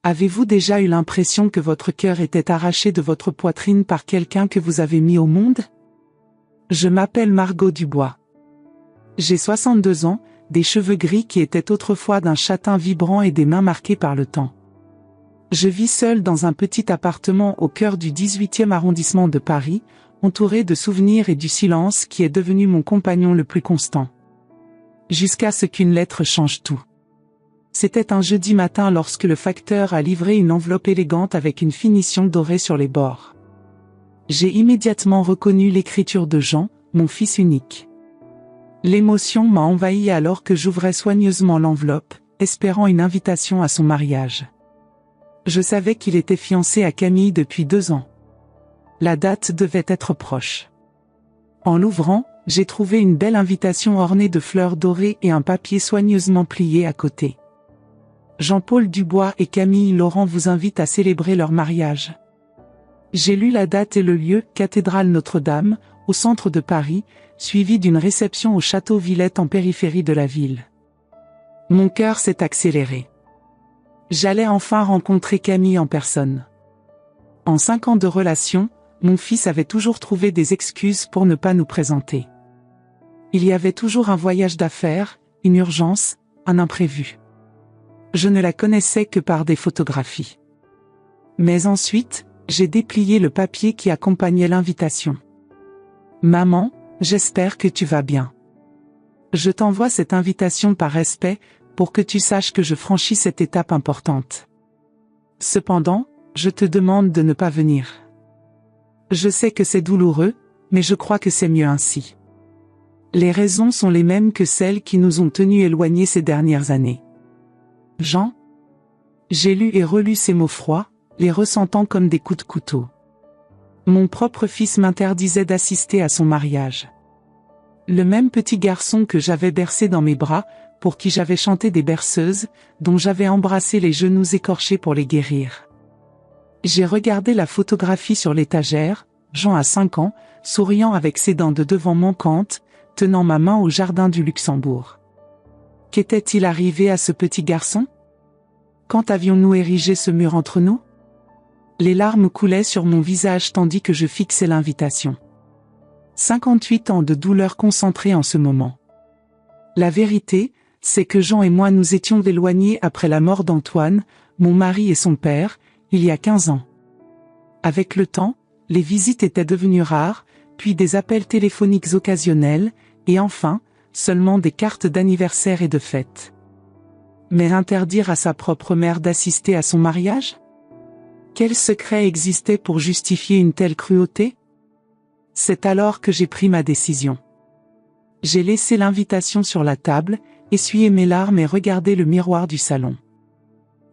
Avez-vous déjà eu l'impression que votre cœur était arraché de votre poitrine par quelqu'un que vous avez mis au monde? Je m'appelle Margot Dubois. J'ai 62 ans, des cheveux gris qui étaient autrefois d'un châtain vibrant et des mains marquées par le temps. Je vis seule dans un petit appartement au cœur du 18e arrondissement de Paris, entouré de souvenirs et du silence qui est devenu mon compagnon le plus constant. Jusqu'à ce qu'une lettre change tout. C'était un jeudi matin lorsque le facteur a livré une enveloppe élégante avec une finition dorée sur les bords. J'ai immédiatement reconnu l'écriture de Jean, mon fils unique. L'émotion m'a envahi alors que j'ouvrais soigneusement l'enveloppe, espérant une invitation à son mariage. Je savais qu'il était fiancé à Camille depuis 2 ans. La date devait être proche. En l'ouvrant, j'ai trouvé une belle invitation ornée de fleurs dorées et un papier soigneusement plié à côté. Jean-Paul Dubois et Camille Laurent vous invitent à célébrer leur mariage. J'ai lu la date et le lieu, cathédrale Notre-Dame, au centre de Paris, suivi d'une réception au château Villette en périphérie de la ville. Mon cœur s'est accéléré. J'allais enfin rencontrer Camille en personne. En 5 ans de relation, mon fils avait toujours trouvé des excuses pour ne pas nous présenter. Il y avait toujours un voyage d'affaires, une urgence, un imprévu. Je ne la connaissais que par des photographies. Mais ensuite, j'ai déplié le papier qui accompagnait l'invitation. Maman, j'espère que tu vas bien. Je t'envoie cette invitation par respect, pour que tu saches que je franchis cette étape importante. Cependant, je te demande de ne pas venir. Je sais que c'est douloureux, mais je crois que c'est mieux ainsi. Les raisons sont les mêmes que celles qui nous ont tenus éloignés ces dernières années. Jean? J'ai lu et relu ces mots froids, les ressentant comme des coups de couteau. Mon propre fils m'interdisait d'assister à son mariage. Le même petit garçon que j'avais bercé dans mes bras, pour qui j'avais chanté des berceuses, dont j'avais embrassé les genoux écorchés pour les guérir. J'ai regardé la photographie sur l'étagère, Jean a 5 ans, souriant avec ses dents de devant manquantes, tenant ma main au jardin du Luxembourg. Qu'était-il arrivé à ce petit garçon? Quand avions-nous érigé ce mur entre nous? Les larmes coulaient sur mon visage tandis que je fixais l'invitation. 58 ans de douleur concentrée en ce moment. La vérité, c'est que Jean et moi nous étions éloignés après la mort d'Antoine, mon mari et son père, il y a 15 ans. Avec le temps, les visites étaient devenues rares, puis des appels téléphoniques occasionnels, et enfin, seulement des cartes d'anniversaire et de fête. Mais interdire à sa propre mère d'assister à son mariage? Quel secret existait pour justifier une telle cruauté? C'est alors que j'ai pris ma décision. J'ai laissé l'invitation sur la table, essuyé mes larmes et regardé le miroir du salon.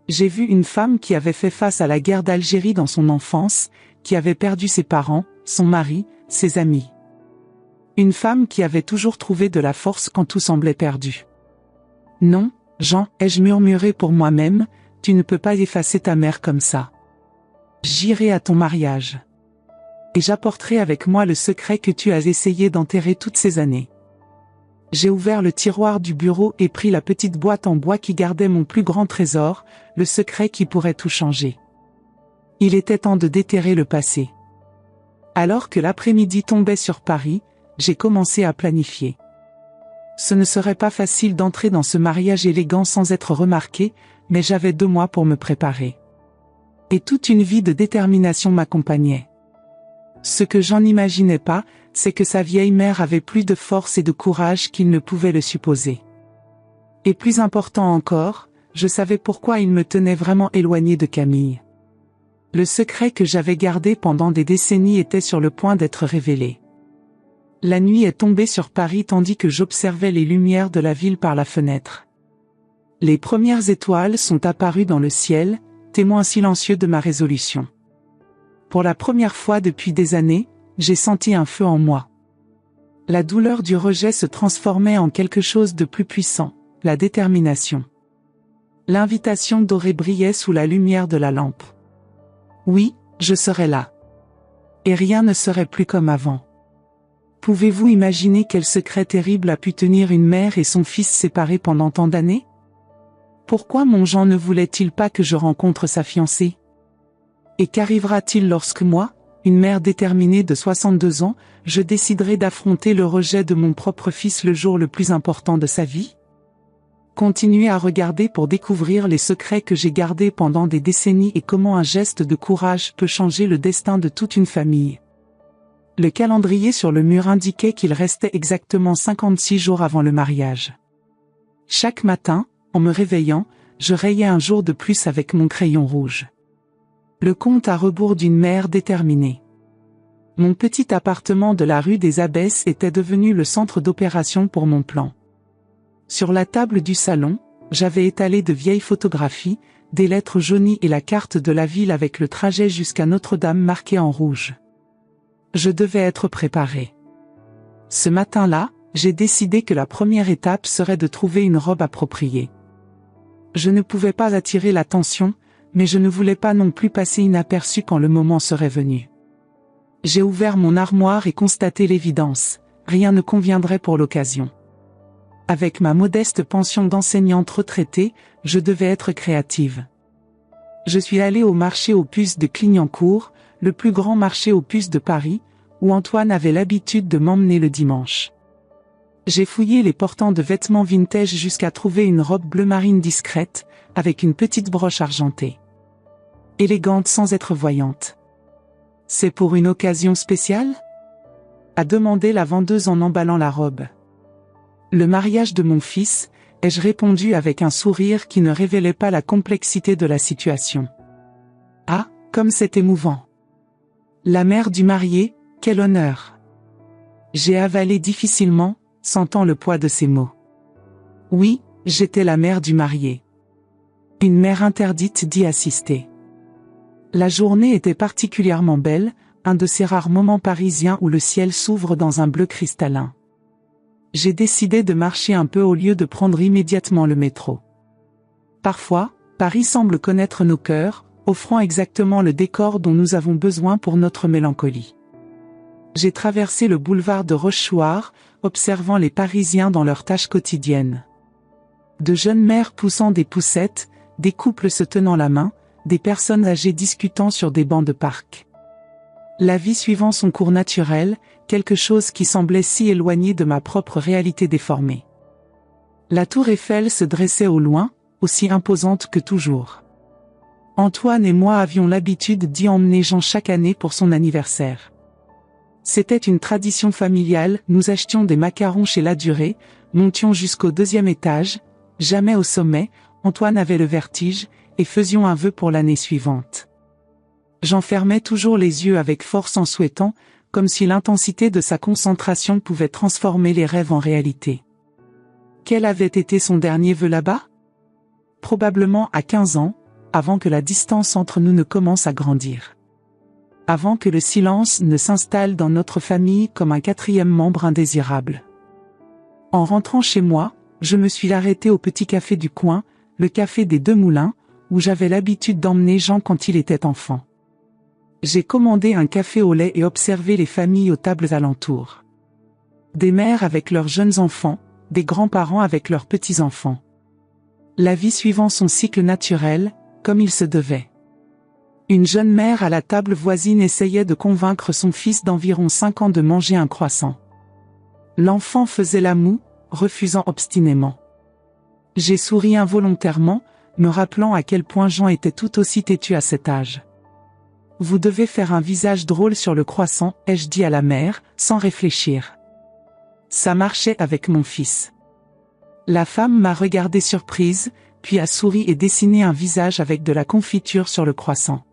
J'ai vu une femme qui avait fait face à la guerre d'Algérie dans son enfance, qui avait perdu ses parents, son mari, ses amis. Une femme qui avait toujours trouvé de la force quand tout semblait perdu. Non, Jean, ai-je murmuré pour moi-même, tu ne peux pas effacer ta mère comme ça. J'irai à ton mariage. Et j'apporterai avec moi le secret que tu as essayé d'enterrer toutes ces années. J'ai ouvert le tiroir du bureau et pris la petite boîte en bois qui gardait mon plus grand trésor, le secret qui pourrait tout changer. Il était temps de déterrer le passé. Alors que l'après-midi tombait sur Paris, j'ai commencé à planifier. Ce ne serait pas facile d'entrer dans ce mariage élégant sans être remarqué, mais j'avais 2 mois pour me préparer. Et toute une vie de détermination m'accompagnait. Ce que j'en imaginais pas, c'est que sa vieille mère avait plus de force et de courage qu'il ne pouvait le supposer. Et plus important encore, je savais pourquoi il me tenait vraiment éloigné de Camille. Le secret que j'avais gardé pendant des décennies était sur le point d'être révélé. La nuit est tombée sur Paris tandis que j'observais les lumières de la ville par la fenêtre. Les premières étoiles sont apparues dans le ciel, témoin silencieux de ma résolution. Pour la première fois depuis des années, j'ai senti un feu en moi. La douleur du rejet se transformait en quelque chose de plus puissant, la détermination. L'invitation dorée brillait sous la lumière de la lampe. Oui, je serais là. Et rien ne serait plus comme avant. Pouvez-vous imaginer quel secret terrible a pu tenir une mère et son fils séparés pendant tant d'années? Pourquoi mon Jean ne voulait-il pas que je rencontre sa fiancée? Et qu'arrivera-t-il lorsque moi, une mère déterminée de 62 ans, je déciderai d'affronter le rejet de mon propre fils le jour le plus important de sa vie? Continuez à regarder pour découvrir les secrets que j'ai gardés pendant des décennies et comment un geste de courage peut changer le destin de toute une famille. Le calendrier sur le mur indiquait qu'il restait exactement 56 jours avant le mariage. Chaque matin, en me réveillant, je rayais un jour de plus avec mon crayon rouge. Le compte à rebours d'une mère déterminée. Mon petit appartement de la rue des Abbesses était devenu le centre d'opération pour mon plan. Sur la table du salon, j'avais étalé de vieilles photographies, des lettres jaunies et la carte de la ville avec le trajet jusqu'à Notre-Dame marqué en rouge. Je devais être préparé. Ce matin-là, j'ai décidé que la première étape serait de trouver une robe appropriée. Je ne pouvais pas attirer l'attention, mais je ne voulais pas non plus passer inaperçu quand le moment serait venu. J'ai ouvert mon armoire et constaté l'évidence, rien ne conviendrait pour l'occasion. Avec ma modeste pension d'enseignante retraitée, je devais être créative. Je suis allée au marché aux puces de Clignancourt, le plus grand marché aux puces de Paris, où Antoine avait l'habitude de m'emmener le dimanche. J'ai fouillé les portants de vêtements vintage jusqu'à trouver une robe bleu marine discrète, avec une petite broche argentée. Élégante sans être voyante. C'est pour une occasion spéciale? A demandé la vendeuse en emballant la robe. Le mariage de mon fils, ai-je répondu avec un sourire qui ne révélait pas la complexité de la situation. Ah, comme c'est émouvant. La mère du marié, quel honneur. J'ai avalé difficilement, sentant le poids de ces mots. Oui, j'étais la mère du marié. Une mère interdite d'y assister. La journée était particulièrement belle, un de ces rares moments parisiens où le ciel s'ouvre dans un bleu cristallin. J'ai décidé de marcher un peu au lieu de prendre immédiatement le métro. Parfois, Paris semble connaître nos cœurs, offrant exactement le décor dont nous avons besoin pour notre mélancolie. J'ai traversé le boulevard de Rochechouart, observant les Parisiens dans leurs tâches quotidiennes. De jeunes mères poussant des poussettes, des couples se tenant la main, des personnes âgées discutant sur des bancs de parc. La vie suivant son cours naturel, quelque chose qui semblait si éloigné de ma propre réalité déformée. La tour Eiffel se dressait au loin, aussi imposante que toujours. Antoine et moi avions l'habitude d'y emmener Jean chaque année pour son anniversaire. C'était une tradition familiale, nous achetions des macarons chez Ladurée, montions jusqu'au 2e étage, jamais au sommet, Antoine avait le vertige, et faisions un vœu pour l'année suivante. J'en fermais toujours les yeux avec force en souhaitant, comme si l'intensité de sa concentration pouvait transformer les rêves en réalité. Quel avait été son dernier vœu là-bas? Probablement à 15 ans, avant que la distance entre nous ne commence à grandir. Avant que le silence ne s'installe dans notre famille comme un 4e membre indésirable. En rentrant chez moi, je me suis arrêté au petit café du coin, le café des Deux Moulins, où j'avais l'habitude d'emmener Jean quand il était enfant. J'ai commandé un café au lait et observé les familles aux tables alentours. Des mères avec leurs jeunes enfants, des grands-parents avec leurs petits-enfants. La vie suivant son cycle naturel, comme il se devait. Une jeune mère à la table voisine essayait de convaincre son fils d'environ 5 ans de manger un croissant. L'enfant faisait la moue, refusant obstinément. J'ai souri involontairement, me rappelant à quel point Jean était tout aussi têtu à cet âge. Vous devez faire un visage drôle sur le croissant, ai-je dit à la mère, sans réfléchir. Ça marchait avec mon fils. La femme m'a regardé surprise, puis a souri et dessiné un visage avec de la confiture sur le croissant.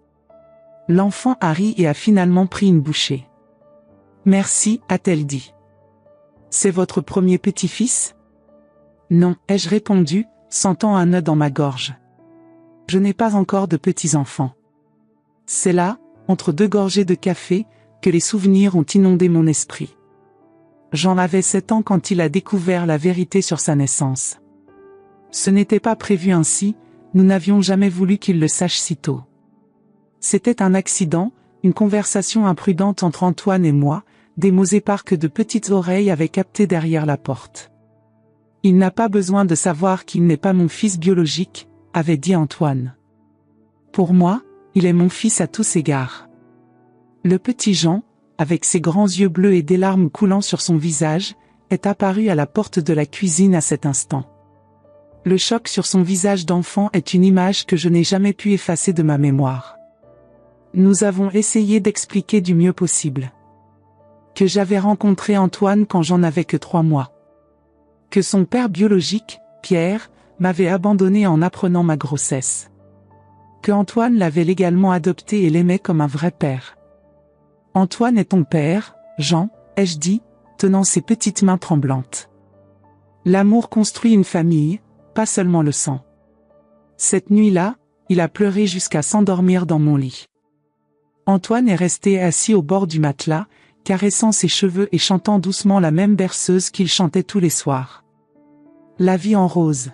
L'enfant a ri et a finalement pris une bouchée. Merci, a-t-elle dit. C'est votre premier petit-fils? Non, ai-je répondu, sentant un nœud dans ma gorge. Je n'ai pas encore de petits-enfants. C'est là, entre 2 gorgées de café, que les souvenirs ont inondé mon esprit. J'en avais 7 ans quand il a découvert la vérité sur sa naissance. Ce n'était pas prévu ainsi, nous n'avions jamais voulu qu'il le sache si tôt. C'était un accident, une conversation imprudente entre Antoine et moi, des mots épars que de petites oreilles avaient captés derrière la porte. Il n'a pas besoin de savoir qu'il n'est pas mon fils biologique, avait dit Antoine. Pour moi, il est mon fils à tous égards. Le petit Jean, avec ses grands yeux bleus et des larmes coulant sur son visage, est apparu à la porte de la cuisine à cet instant. Le choc sur son visage d'enfant est une image que je n'ai jamais pu effacer de ma mémoire. Nous avons essayé d'expliquer du mieux possible. Que j'avais rencontré Antoine quand j'en avais que 3 mois. Que son père biologique, Pierre, m'avait abandonné en apprenant ma grossesse. Que Antoine l'avait légalement adopté et l'aimait comme un vrai père. Antoine est ton père, Jean, ai-je dit, tenant ses petites mains tremblantes. L'amour construit une famille, pas seulement le sang. Cette nuit-là, il a pleuré jusqu'à s'endormir dans mon lit. Antoine est resté assis au bord du matelas, caressant ses cheveux et chantant doucement la même berceuse qu'il chantait tous les soirs. La vie en rose.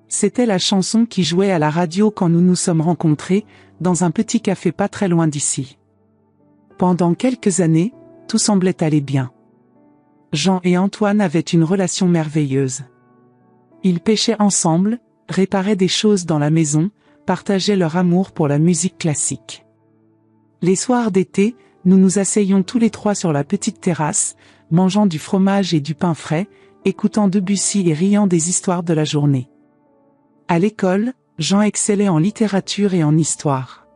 C'était la chanson qui jouait à la radio quand nous nous sommes rencontrés, dans un petit café pas très loin d'ici. Pendant quelques années, tout semblait aller bien. Jean et Antoine avaient une relation merveilleuse. Ils pêchaient ensemble, réparaient des choses dans la maison, partageaient leur amour pour la musique classique. Les soirs d'été, nous nous asseyions tous les 3 sur la petite terrasse, mangeant du fromage et du pain frais, écoutant Debussy et riant des histoires de la journée. À l'école, Jean excellait en littérature et en histoire.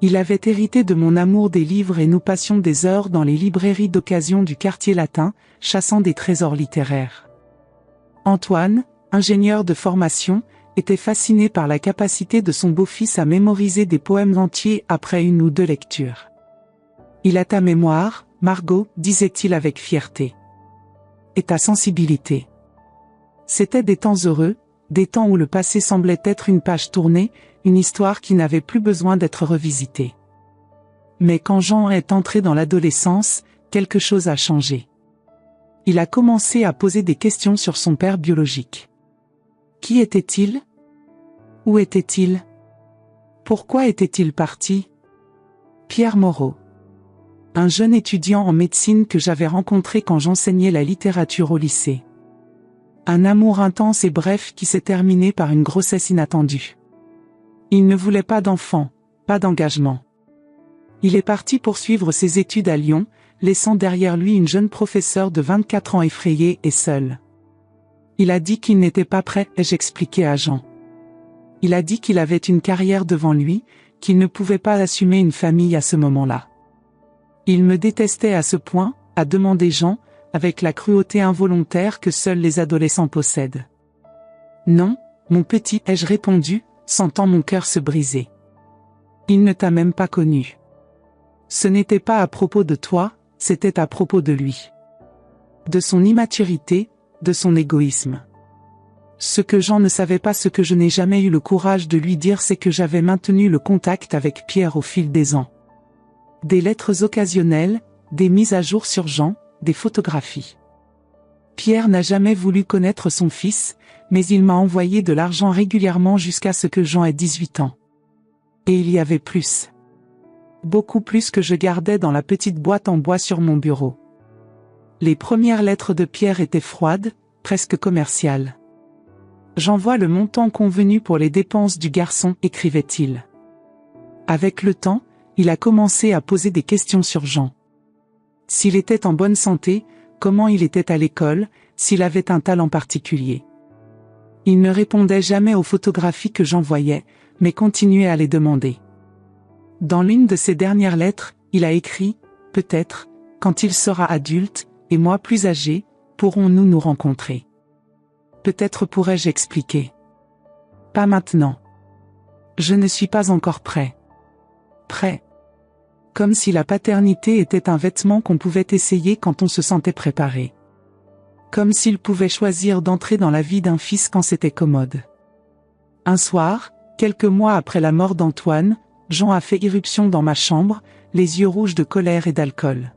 Il avait hérité de mon amour des livres et nous passions des heures dans les librairies d'occasion du quartier latin, chassant des trésors littéraires. Antoine, ingénieur de formation, était fasciné par la capacité de son beau-fils à mémoriser des poèmes entiers après 1 ou 2 lectures. « Il a ta mémoire, Margot, disait-il avec fierté. Et ta sensibilité. » C'étaient des temps heureux, des temps où le passé semblait être une page tournée, une histoire qui n'avait plus besoin d'être revisitée. Mais quand Jean est entré dans l'adolescence, quelque chose a changé. Il a commencé à poser des questions sur son père biologique. Qui était-il? Où était-il? Pourquoi était-il parti? Pierre Moreau. Un jeune étudiant en médecine que j'avais rencontré quand j'enseignais la littérature au lycée. Un amour intense et bref qui s'est terminé par une grossesse inattendue. Il ne voulait pas d'enfant, pas d'engagement. Il est parti poursuivre ses études à Lyon, laissant derrière lui une jeune professeure de 24 ans effrayée et seule. Il a dit qu'il n'était pas prêt, ai-je expliqué à Jean. Il a dit qu'il avait une carrière devant lui, qu'il ne pouvait pas assumer une famille à ce moment-là. Il me détestait à ce point, a demandé Jean, avec la cruauté involontaire que seuls les adolescents possèdent. Non, mon petit, ai-je répondu, sentant mon cœur se briser. Il ne t'a même pas connu. Ce n'était pas à propos de toi, c'était à propos de lui. De son immaturité, de son égoïsme. Ce que Jean ne savait pas, ce que je n'ai jamais eu le courage de lui dire, c'est que j'avais maintenu le contact avec Pierre au fil des ans. Des lettres occasionnelles, des mises à jour sur Jean, des photographies. Pierre n'a jamais voulu connaître son fils, mais il m'a envoyé de l'argent régulièrement jusqu'à ce que Jean ait 18 ans. Et il y avait plus. Beaucoup plus que je gardais dans la petite boîte en bois sur mon bureau. Les premières lettres de Pierre étaient froides, presque commerciales. J'envoie le montant convenu pour les dépenses du garçon, écrivait-il. Avec le temps, il a commencé à poser des questions sur Jean. S'il était en bonne santé, comment il était à l'école, s'il avait un talent particulier. Il ne répondait jamais aux photographies que j'envoyais, mais continuait à les demander. Dans l'une de ses dernières lettres, il a écrit « Peut-être, quand il sera adulte, et moi plus âgé, pourrons-nous nous rencontrer. Peut-être pourrais-je expliquer. Pas maintenant. Je ne suis pas encore prêt. Prêt. Comme si la paternité était un vêtement qu'on pouvait essayer quand on se sentait préparé. Comme s'il pouvait choisir d'entrer dans la vie d'un fils quand c'était commode. Un soir, quelques mois après la mort d'Antoine, Jean a fait irruption dans ma chambre, les yeux rouges de colère et d'alcool.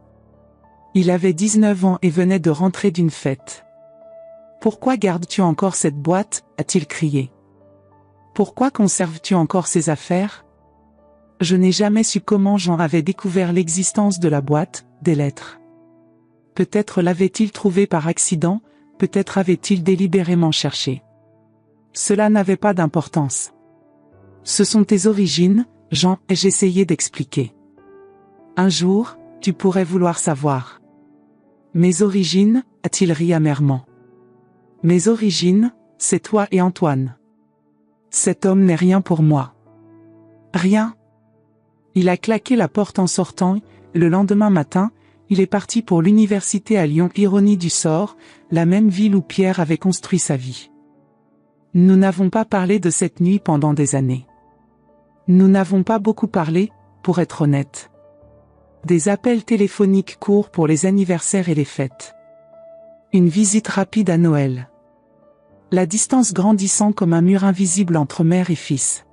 Il avait 19 ans et venait de rentrer d'une fête. « Pourquoi gardes-tu encore cette boîte ?» a-t-il crié. « Pourquoi conserves-tu encore ces affaires ?» Je n'ai jamais su comment Jean avait découvert l'existence de la boîte, des lettres. Peut-être l'avait-il trouvée par accident, peut-être avait-il délibérément cherché. Cela n'avait pas d'importance. Ce sont tes origines, Jean, ai-je essayé d'expliquer. Un jour, tu pourrais vouloir savoir. Mes origines, a-t-il ri amèrement. Mes origines, c'est toi et Antoine. Cet homme n'est rien pour moi. Rien. Il a claqué la porte en sortant, et le lendemain matin, il est parti pour l'université à Lyon. Ironie du sort, la même ville où Pierre avait construit sa vie. Nous n'avons pas parlé de cette nuit pendant des années. Nous n'avons pas beaucoup parlé, pour être honnête. Des appels téléphoniques courts pour les anniversaires et les fêtes. Une visite rapide à Noël. La distance grandissant comme un mur invisible entre mère et fils.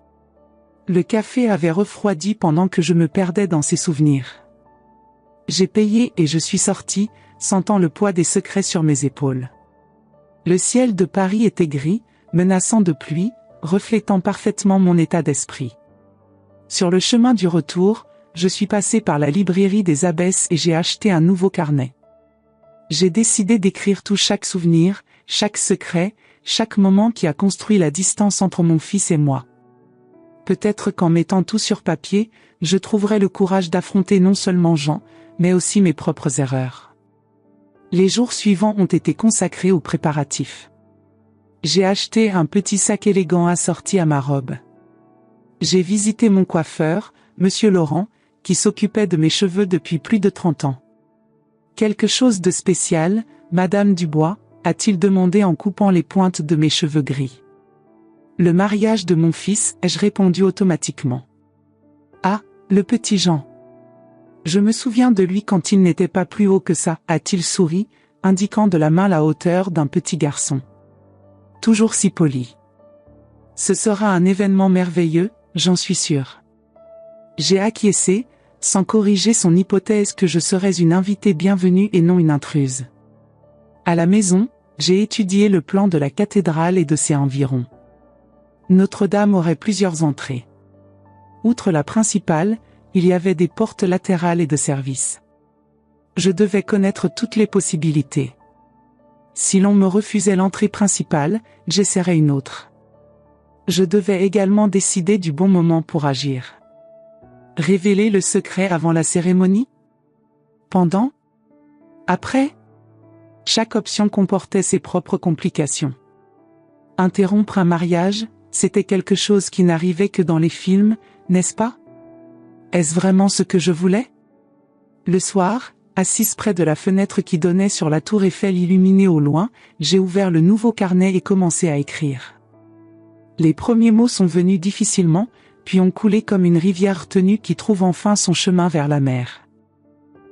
Le café avait refroidi pendant que je me perdais dans ses souvenirs. J'ai payé et je suis sorti, sentant le poids des secrets sur mes épaules. Le ciel de Paris était gris, menaçant de pluie, reflétant parfaitement mon état d'esprit. Sur le chemin du retour, je suis passé par la librairie des Abbesses et j'ai acheté un nouveau carnet. J'ai décidé d'écrire chaque souvenir, chaque secret, chaque moment qui a construit la distance entre mon fils et moi. Peut-être qu'en mettant tout sur papier, je trouverai le courage d'affronter non seulement Jean, mais aussi mes propres erreurs. Les jours suivants ont été consacrés aux préparatifs. J'ai acheté un petit sac élégant assorti à ma robe. J'ai visité mon coiffeur, Monsieur Laurent, qui s'occupait de mes cheveux depuis plus de 30 ans. Quelque chose de spécial, Madame Dubois, a-t-il demandé en coupant les pointes de mes cheveux gris. Le mariage de mon fils, ai-je répondu automatiquement. Ah, le petit Jean. Je me souviens de lui quand il n'était pas plus haut que ça, a-t-il souri, indiquant de la main la hauteur d'un petit garçon. Toujours si poli. Ce sera un événement merveilleux, j'en suis sûr. J'ai acquiescé, sans corriger son hypothèse que je serais une invitée bienvenue et non une intruse. À la maison, j'ai étudié le plan de la cathédrale et de ses environs. Notre-Dame aurait plusieurs entrées. Outre la principale, il y avait des portes latérales et de service. Je devais connaître toutes les possibilités. Si l'on me refusait l'entrée principale, j'essaierais une autre. Je devais également décider du bon moment pour agir. Révéler le secret avant la cérémonie? Pendant? Après? Chaque option comportait ses propres complications. Interrompre un mariage, c'était quelque chose qui n'arrivait que dans les films, n'est-ce pas? Est-ce vraiment ce que je voulais? Le soir, assise près de la fenêtre qui donnait sur la tour Eiffel illuminée au loin, j'ai ouvert le nouveau carnet et commencé à écrire. Les premiers mots sont venus difficilement, puis ont coulé comme une rivière retenue qui trouve enfin son chemin vers la mer.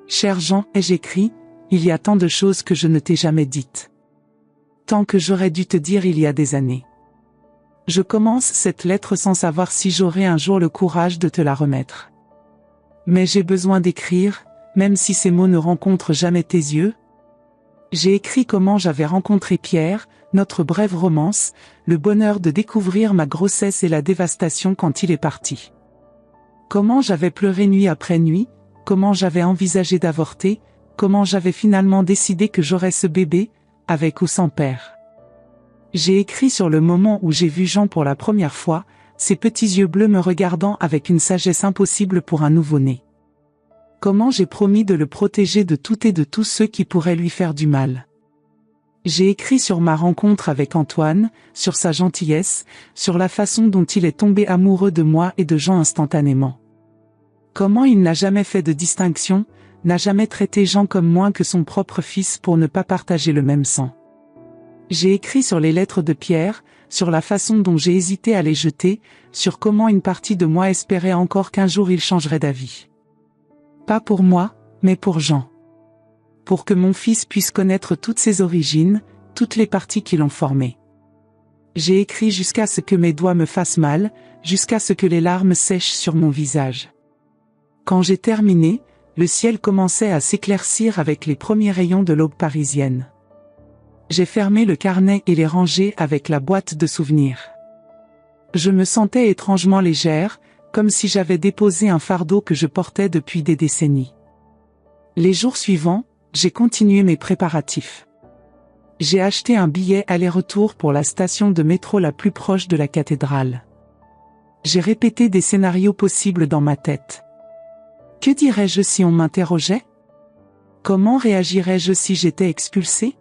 Cher Jean, ai-je écrit, il y a tant de choses que je ne t'ai jamais dites. Tant que j'aurais dû te dire il y a des années. Je commence cette lettre sans savoir si j'aurai un jour le courage de te la remettre. Mais j'ai besoin d'écrire, même si ces mots ne rencontrent jamais tes yeux. J'ai écrit comment j'avais rencontré Pierre, notre brève romance, le bonheur de découvrir ma grossesse et la dévastation quand il est parti. Comment j'avais pleuré nuit après nuit, comment j'avais envisagé d'avorter, comment j'avais finalement décidé que j'aurais ce bébé, avec ou sans père. J'ai écrit sur le moment où j'ai vu Jean pour la première fois, ses petits yeux bleus me regardant avec une sagesse impossible pour un nouveau-né. Comment j'ai promis de le protéger de tout et de tous ceux qui pourraient lui faire du mal. J'ai écrit sur ma rencontre avec Antoine, sur sa gentillesse, sur la façon dont il est tombé amoureux de moi et de Jean instantanément. Comment il n'a jamais fait de distinction, n'a jamais traité Jean comme moins que son propre fils pour ne pas partager le même sang. J'ai écrit sur les lettres de Pierre, sur la façon dont j'ai hésité à les jeter, sur comment une partie de moi espérait encore qu'un jour il changerait d'avis. Pas pour moi, mais pour Jean. Pour que mon fils puisse connaître toutes ses origines, toutes les parties qui l'ont formé. J'ai écrit jusqu'à ce que mes doigts me fassent mal, jusqu'à ce que les larmes sèchent sur mon visage. Quand j'ai terminé, le ciel commençait à s'éclaircir avec les premiers rayons de l'aube parisienne. J'ai fermé le carnet et l'ai rangé avec la boîte de souvenirs. Je me sentais étrangement légère, comme si j'avais déposé un fardeau que je portais depuis des décennies. Les jours suivants, j'ai continué mes préparatifs. J'ai acheté un billet aller-retour pour la station de métro la plus proche de la cathédrale. J'ai répété des scénarios possibles dans ma tête. Que dirais-je si on m'interrogeait? Comment réagirais-je si j'étais expulsée?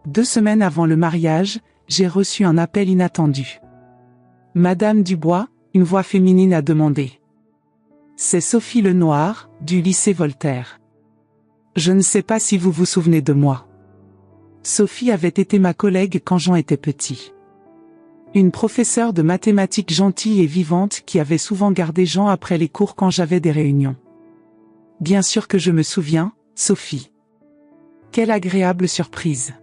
2 semaines avant le mariage, j'ai reçu un appel inattendu. Madame Dubois, une voix féminine a demandé. C'est Sophie Lenoir, du lycée Voltaire. Je ne sais pas si vous vous souvenez de moi. Sophie avait été ma collègue quand Jean était petit. Une professeure de mathématiques gentille et vivante qui avait souvent gardé Jean après les cours quand j'avais des réunions. Bien sûr que je me souviens, Sophie. Quelle agréable surprise.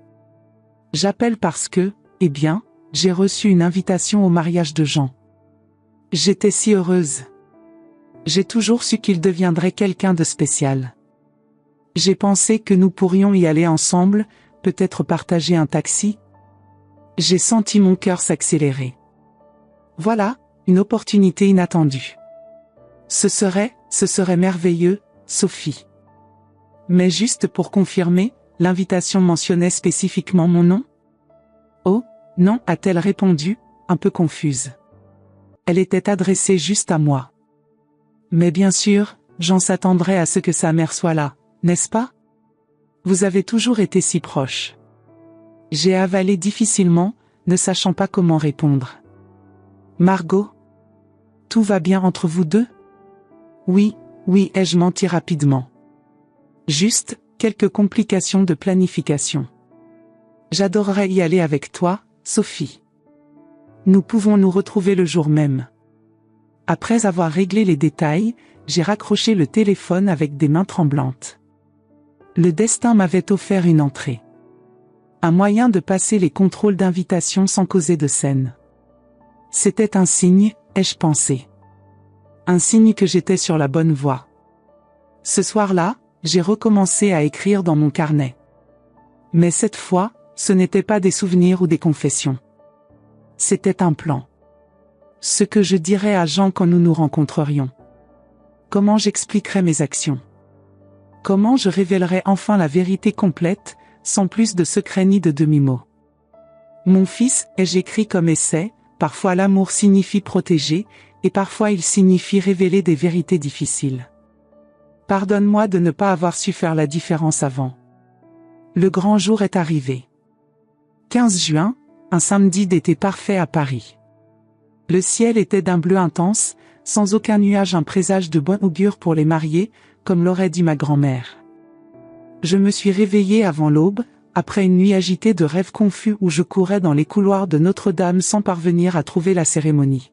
J'appelle parce que, eh bien, j'ai reçu une invitation au mariage de Jean. J'étais si heureuse. J'ai toujours su qu'il deviendrait quelqu'un de spécial. J'ai pensé que nous pourrions y aller ensemble, peut-être partager un taxi. J'ai senti mon cœur s'accélérer. Voilà, une opportunité inattendue. Ce serait merveilleux, Sophie. Mais juste pour confirmer, l'invitation mentionnait spécifiquement mon nom? Oh, non, a-t-elle répondu, un peu confuse. Elle était adressée juste à moi. Mais bien sûr, Jean s'attendrait à ce que sa mère soit là, n'est-ce pas? Vous avez toujours été si proches. J'ai avalé difficilement, ne sachant pas comment répondre. Margot? Tout va bien entre vous deux? Oui, ai-je menti rapidement. Juste, quelques complications de planification. J'adorerais y aller avec toi, Sophie. Nous pouvons nous retrouver le jour même. Après avoir réglé les détails, j'ai raccroché le téléphone avec des mains tremblantes. Le destin m'avait offert une entrée. Un moyen de passer les contrôles d'invitation sans causer de scène. C'était un signe, ai-je pensé. Un signe que j'étais sur la bonne voie. Ce soir-là, j'ai recommencé à écrire dans mon carnet. Mais cette fois, ce n'était pas des souvenirs ou des confessions. C'était un plan. Ce que je dirais à Jean quand nous nous rencontrerions. Comment j'expliquerais mes actions. Comment je révélerais enfin la vérité complète, sans plus de secret ni de demi-mot. Mon fils, ai-je écrit comme essai, parfois l'amour signifie protéger, et parfois il signifie révéler des vérités difficiles. Pardonne-moi de ne pas avoir su faire la différence avant. Le grand jour est arrivé. 15 juin, un samedi d'été parfait à Paris. Le ciel était d'un bleu intense, sans aucun nuage, un présage de bon augure pour les mariés, comme l'aurait dit ma grand-mère. Je me suis réveillée avant l'aube, après une nuit agitée de rêves confus où je courais dans les couloirs de Notre-Dame sans parvenir à trouver la cérémonie.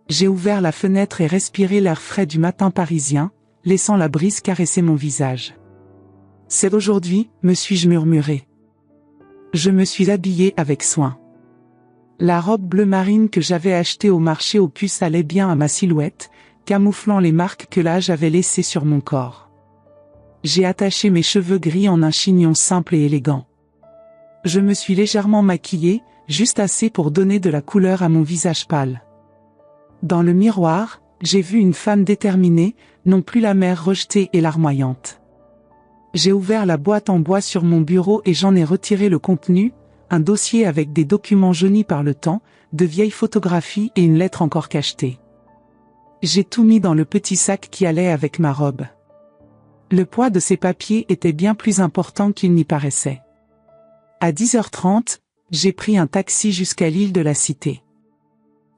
J'ai ouvert la fenêtre et respiré l'air frais du matin parisien, laissant la brise caresser mon visage. C'est aujourd'hui, me suis-je murmuré. Je me suis habillée avec soin. La robe bleu marine que j'avais achetée au marché aux puces allait bien à ma silhouette, camouflant les marques que l'âge avait laissées sur mon corps. J'ai attaché mes cheveux gris en un chignon simple et élégant. Je me suis légèrement maquillée, juste assez pour donner de la couleur à mon visage pâle. Dans le miroir, j'ai vu une femme déterminée, non plus la mère rejetée et larmoyante. J'ai ouvert la boîte en bois sur mon bureau et j'en ai retiré le contenu, un dossier avec des documents jaunis par le temps, de vieilles photographies et une lettre encore cachetée. J'ai tout mis dans le petit sac qui allait avec ma robe. Le poids de ces papiers était bien plus important qu'il n'y paraissait. À 10h30, j'ai pris un taxi jusqu'à l'île de la Cité.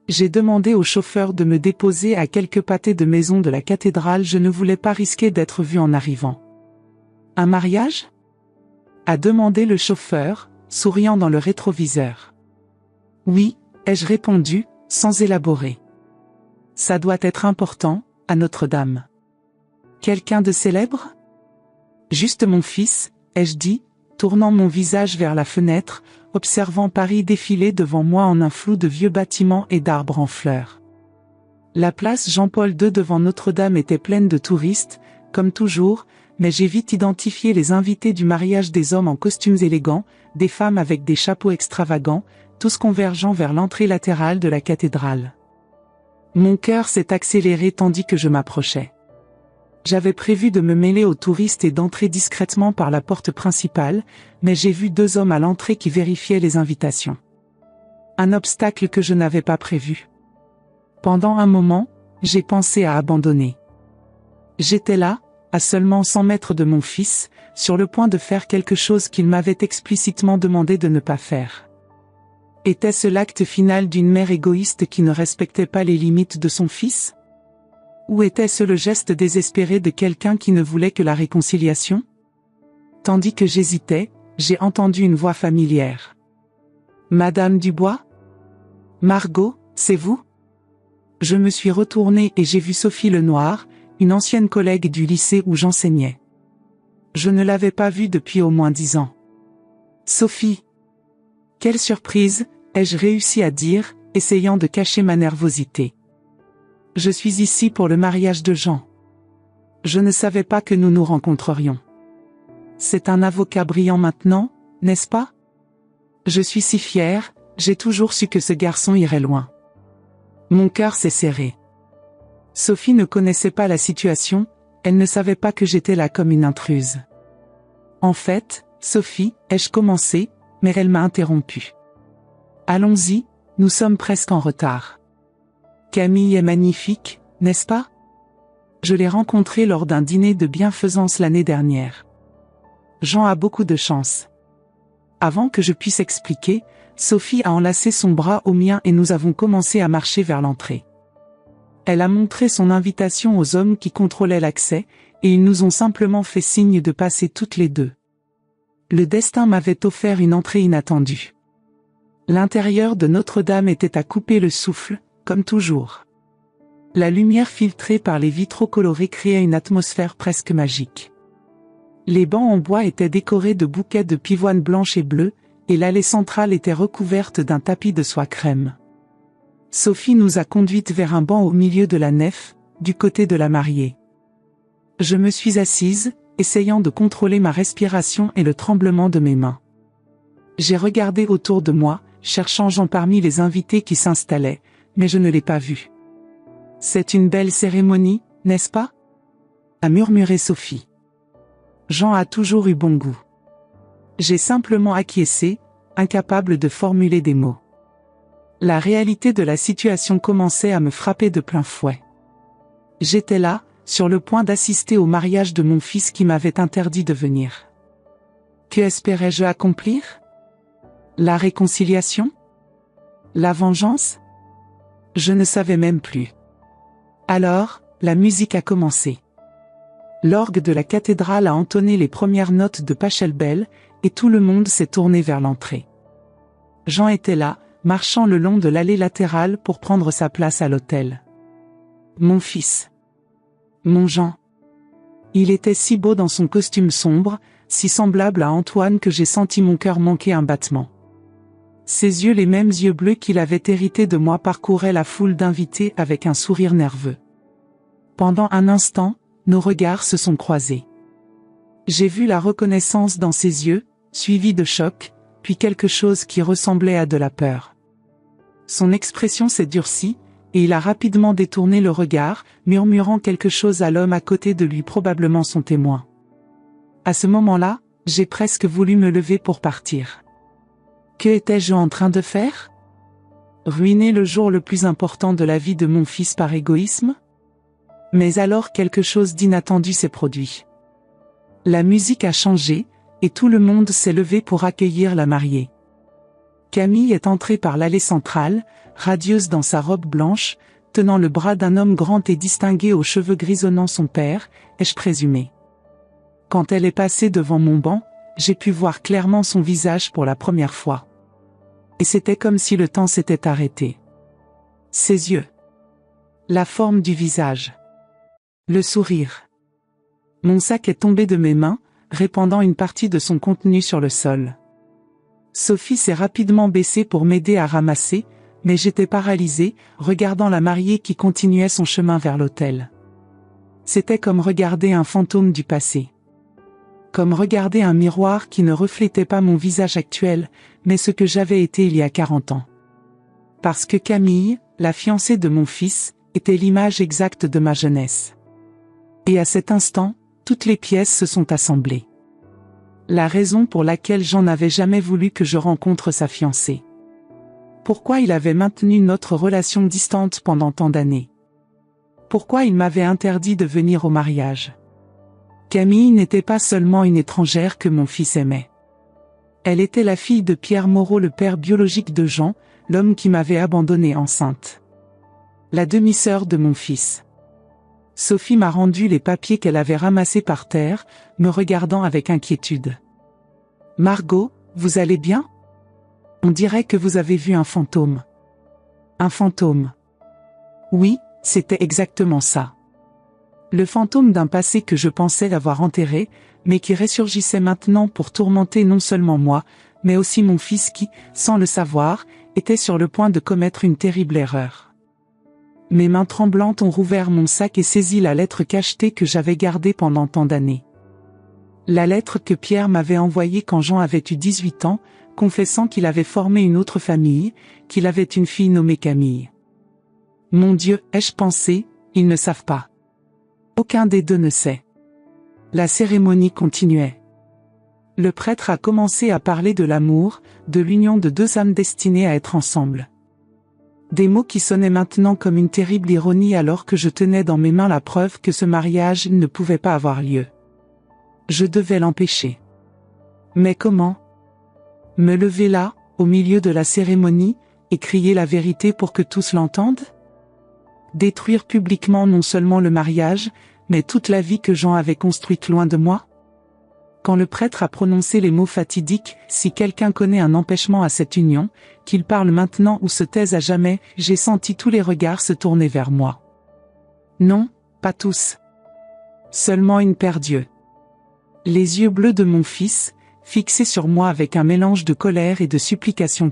J'ai demandé au chauffeur de me déposer à quelques pâtés de maison de la cathédrale, je ne voulais pas risquer d'être vue en arrivant. Un mariage? A demandé le chauffeur, souriant dans le rétroviseur. Oui, ai-je répondu, sans élaborer. Ça doit être important, à Notre-Dame. Quelqu'un de célèbre? Juste mon fils, ai-je dit, tournant mon visage vers la fenêtre, observant Paris défiler devant moi en un flou de vieux bâtiments et d'arbres en fleurs. La place Jean-Paul II devant Notre-Dame était pleine de touristes, comme toujours, mais j'ai vite identifié les invités du mariage, des hommes en costumes élégants, des femmes avec des chapeaux extravagants, tous convergeant vers l'entrée latérale de la cathédrale. Mon cœur s'est accéléré tandis que je m'approchais. J'avais prévu de me mêler aux touristes et d'entrer discrètement par la porte principale, mais j'ai vu 2 hommes à l'entrée qui vérifiaient les invitations. Un obstacle que je n'avais pas prévu. Pendant un moment, j'ai pensé à abandonner. J'étais là, à seulement 100 mètres de mon fils, sur le point de faire quelque chose qu'il m'avait explicitement demandé de ne pas faire. Était-ce l'acte final d'une mère égoïste qui ne respectait pas les limites de son fils ? Ou était-ce le geste désespéré de quelqu'un qui ne voulait que la réconciliation ? Tandis que j'hésitais, j'ai entendu une voix familière. « Madame Dubois ? Margot, c'est vous ? » Je me suis retournée et j'ai vu Sophie Lenoir, une ancienne collègue du lycée où j'enseignais. Je ne l'avais pas vue depuis au moins 10 ans. « Sophie !» Quelle surprise, ai-je réussi à dire, essayant de cacher ma nervosité. Je suis ici pour le mariage de Jean. Je ne savais pas que nous nous rencontrerions. C'est un avocat brillant maintenant, n'est-ce pas? Je suis si fière, j'ai toujours su que ce garçon irait loin. Mon cœur s'est serré. Sophie ne connaissait pas la situation, elle ne savait pas que j'étais là comme une intruse. En fait, Sophie, ai-je commencé, mais elle m'a interrompu. Allons-y, nous sommes presque en retard. Camille est magnifique, n'est-ce pas? Je l'ai rencontrée lors d'un dîner de bienfaisance l'année dernière. Jean a beaucoup de chance. Avant que je puisse expliquer, Sophie a enlacé son bras au mien et nous avons commencé à marcher vers l'entrée. Elle a montré son invitation aux hommes qui contrôlaient l'accès, et ils nous ont simplement fait signe de passer toutes les deux. Le destin m'avait offert une entrée inattendue. L'intérieur de Notre-Dame était à couper le souffle, comme toujours. La lumière filtrée par les vitraux colorés créait une atmosphère presque magique. Les bancs en bois étaient décorés de bouquets de pivoine blanche et bleue, et l'allée centrale était recouverte d'un tapis de soie crème. Sophie nous a conduites vers un banc au milieu de la nef, du côté de la mariée. Je me suis assise, essayant de contrôler ma respiration et le tremblement de mes mains. J'ai regardé autour de moi, cherchant Jean parmi les invités qui s'installaient, mais je ne l'ai pas vu. « C'est une belle cérémonie, n'est-ce pas ?» a murmuré Sophie. Jean a toujours eu bon goût. J'ai simplement acquiescé, incapable de formuler des mots. La réalité de la situation commençait à me frapper de plein fouet. J'étais là, sur le point d'assister au mariage de mon fils qui m'avait interdit de venir. Que espérais-je accomplir? La réconciliation? La vengeance? Je ne savais même plus. Alors, la musique a commencé. L'orgue de la cathédrale a entonné les premières notes de Pachelbel, et tout le monde s'est tourné vers l'entrée. Jean était là, marchant le long de l'allée latérale pour prendre sa place à l'autel. Mon fils. Mon Jean. Il était si beau dans son costume sombre, si semblable à Antoine que j'ai senti mon cœur manquer un battement. Ses yeux, les mêmes yeux bleus qu'il avait hérités de moi, parcouraient la foule d'invités avec un sourire nerveux. Pendant un instant, nos regards se sont croisés. J'ai vu la reconnaissance dans ses yeux, suivie de choc, puis quelque chose qui ressemblait à de la peur. Son expression s'est durcie, et il a rapidement détourné le regard, murmurant quelque chose à l'homme à côté de lui, probablement son témoin. À ce moment-là, j'ai presque voulu me lever pour partir. Que étais-je en train de faire? Ruiner le jour le plus important de la vie de mon fils par égoïsme? Mais alors quelque chose d'inattendu s'est produit. La musique a changé, et tout le monde s'est levé pour accueillir la mariée. Camille est entrée par l'allée centrale, radieuse dans sa robe blanche, tenant le bras d'un homme grand et distingué aux cheveux grisonnants, son père, ai-je présumé. Quand elle est passée devant mon banc, j'ai pu voir clairement son visage pour la première fois. Et c'était comme si le temps s'était arrêté. Ses yeux. La forme du visage. Le sourire. Mon sac est tombé de mes mains, répandant une partie de son contenu sur le sol. Sophie s'est rapidement baissée pour m'aider à ramasser, mais j'étais paralysée, regardant la mariée qui continuait son chemin vers l'autel. C'était comme regarder un fantôme du passé. Comme regarder un miroir qui ne reflétait pas mon visage actuel, mais ce que j'avais été il y a 40 ans. Parce que Camille, la fiancée de mon fils, était l'image exacte de ma jeunesse. Et à cet instant, toutes les pièces se sont assemblées. La raison pour laquelle Jean n'avait jamais voulu que je rencontre sa fiancée. Pourquoi il avait maintenu notre relation distante pendant tant d'années? Pourquoi il m'avait interdit de venir au mariage? Camille n'était pas seulement une étrangère que mon fils aimait. Elle était la fille de Pierre Moreau, le père biologique de Jean, l'homme qui m'avait abandonnée enceinte. La demi-sœur de mon fils. Sophie m'a rendu les papiers qu'elle avait ramassés par terre, me regardant avec inquiétude. « Margot, vous allez bien? On dirait que vous avez vu un fantôme. » Un fantôme. Oui, c'était exactement ça. Le fantôme d'un passé que je pensais avoir enterré, mais qui ressurgissait maintenant pour tourmenter non seulement moi, mais aussi mon fils qui, sans le savoir, était sur le point de commettre une terrible erreur. Mes mains tremblantes ont rouvert mon sac et saisi la lettre cachetée que j'avais gardée pendant tant d'années. La lettre que Pierre m'avait envoyée quand Jean avait eu 18 ans, confessant qu'il avait formé une autre famille, qu'il avait une fille nommée Camille. Mon Dieu, ai-je pensé, ils ne savent pas. Aucun des deux ne sait. La cérémonie continuait. Le prêtre a commencé à parler de l'amour, de l'union de deux âmes destinées à être ensemble. Des mots qui sonnaient maintenant comme une terrible ironie alors que je tenais dans mes mains la preuve que ce mariage ne pouvait pas avoir lieu. Je devais l'empêcher. Mais comment? Me lever là, au milieu de la cérémonie, et crier la vérité pour que tous l'entendent? Détruire publiquement non seulement le mariage, mais toute la vie que Jean avait construite loin de moi? Quand le prêtre a prononcé les mots fatidiques, si quelqu'un connaît un empêchement à cette union, qu'il parle maintenant ou se taise à jamais, j'ai senti tous les regards se tourner vers moi. Non, pas tous. Seulement une paire d'yeux. Les yeux bleus de mon fils, fixés sur moi avec un mélange de colère et de supplication.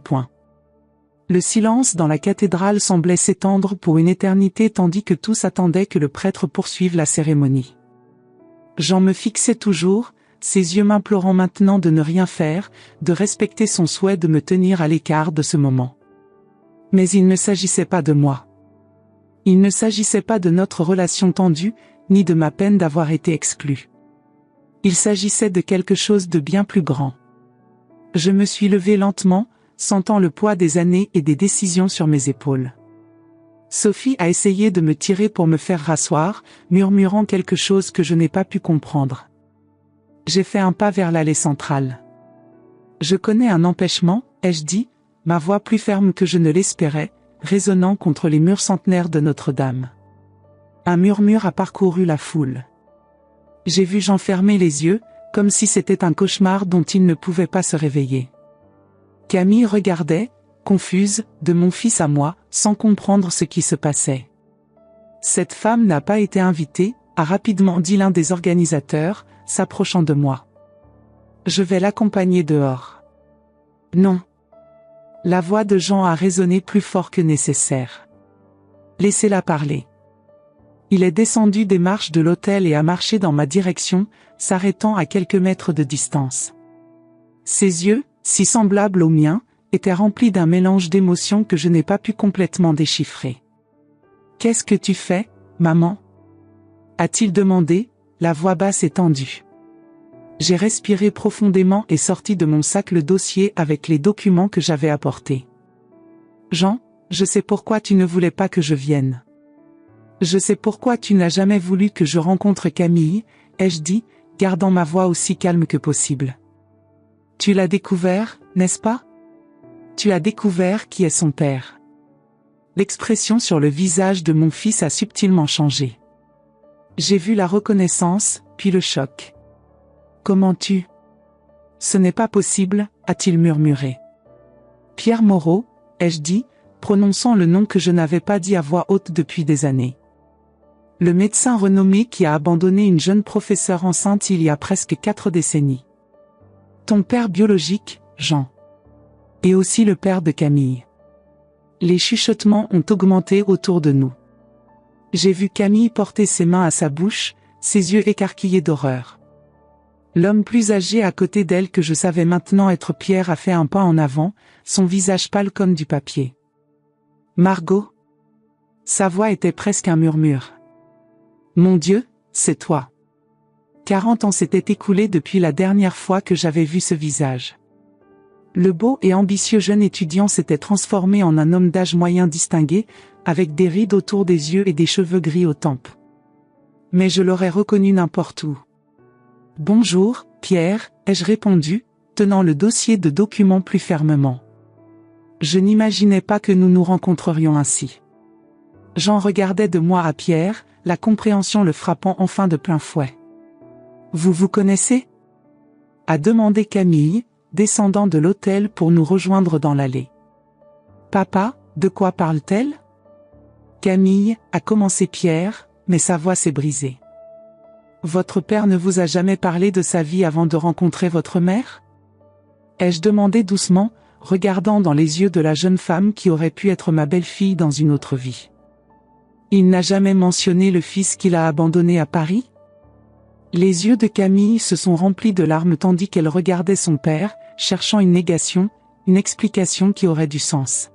Le silence dans la cathédrale semblait s'étendre pour une éternité tandis que tous attendaient que le prêtre poursuive la cérémonie. Jean me fixait toujours, ses yeux m'implorant maintenant de ne rien faire, de respecter son souhait de me tenir à l'écart de ce moment. Mais il ne s'agissait pas de moi. Il ne s'agissait pas de notre relation tendue, ni de ma peine d'avoir été exclu. Il s'agissait de quelque chose de bien plus grand. Je me suis levé lentement, sentant le poids des années et des décisions sur mes épaules. Sophie a essayé de me tirer pour me faire rasseoir, murmurant quelque chose que je n'ai pas pu comprendre. J'ai fait un pas vers l'allée centrale. Je connais un empêchement, ai-je dit, ma voix plus ferme que je ne l'espérais, résonnant contre les murs centenaires de Notre-Dame. Un murmure a parcouru la foule. J'ai vu Jean fermer les yeux, comme si c'était un cauchemar dont il ne pouvait pas se réveiller. Camille regardait, confuse, de mon fils à moi, sans comprendre ce qui se passait. Cette femme n'a pas été invitée, a rapidement dit l'un des organisateurs, s'approchant de moi. Je vais l'accompagner dehors. Non. La voix de Jean a résonné plus fort que nécessaire. Laissez-la parler. Il est descendu des marches de l'hôtel et a marché dans ma direction, s'arrêtant à quelques mètres de distance. Ses yeux, si semblables aux miens, étaient remplis d'un mélange d'émotions que je n'ai pas pu complètement déchiffrer. « Qu'est-ce que tu fais, maman ?» a-t-il demandé, la voix basse et tendue. J'ai respiré profondément et sorti de mon sac le dossier avec les documents que j'avais apportés. « Jean, je sais pourquoi tu ne voulais pas que je vienne. Je sais pourquoi tu n'as jamais voulu que je rencontre Camille, ai-je dit, gardant ma voix aussi calme que possible. Tu l'as découvert, n'est-ce pas? Tu as découvert qui est son père. » L'expression sur le visage de mon fils a subtilement changé. J'ai vu la reconnaissance, puis le choc. « Comment tu? »« Ce n'est pas possible, » a-t-il murmuré. « Pierre Moreau, ai-je dit, prononçant le nom que je n'avais pas dit à voix haute depuis des années. Le médecin renommé qui a abandonné une jeune professeure enceinte il y a presque 4 décennies. Ton père biologique, Jean. Et aussi le père de Camille. Les chuchotements ont augmenté autour de nous. J'ai vu Camille porter ses mains à sa bouche, ses yeux écarquillés d'horreur. L'homme plus âgé à côté d'elle que je savais maintenant être Pierre a fait un pas en avant, son visage pâle comme du papier. Margot. Sa voix était presque un murmure. Mon Dieu, c'est toi. 40 ans s'étaient écoulés depuis la dernière fois que j'avais vu ce visage. Le beau et ambitieux jeune étudiant s'était transformé en un homme d'âge moyen distingué, avec des rides autour des yeux et des cheveux gris aux tempes. Mais je l'aurais reconnu n'importe où. « Bonjour, Pierre », ai-je répondu, tenant le dossier de documents plus fermement. Je n'imaginais pas que nous nous rencontrerions ainsi. Jean regardait de moi à Pierre, la compréhension le frappant enfin de plein fouet. « Vous vous connaissez ?» a demandé Camille, descendant de l'hôtel pour nous rejoindre dans l'allée. « Papa, de quoi parle-t-elle » Camille, a commencé Pierre, mais sa voix s'est brisée. « Votre père ne vous a jamais parlé de sa vie avant de rencontrer votre mère » ai-je demandé doucement, regardant dans les yeux de la jeune femme qui aurait pu être ma belle-fille dans une autre vie. « Il n'a jamais mentionné le fils qu'il a abandonné à Paris ?» Les yeux de Camille se sont remplis de larmes tandis qu'elle regardait son père, cherchant une négation, une explication qui aurait du sens.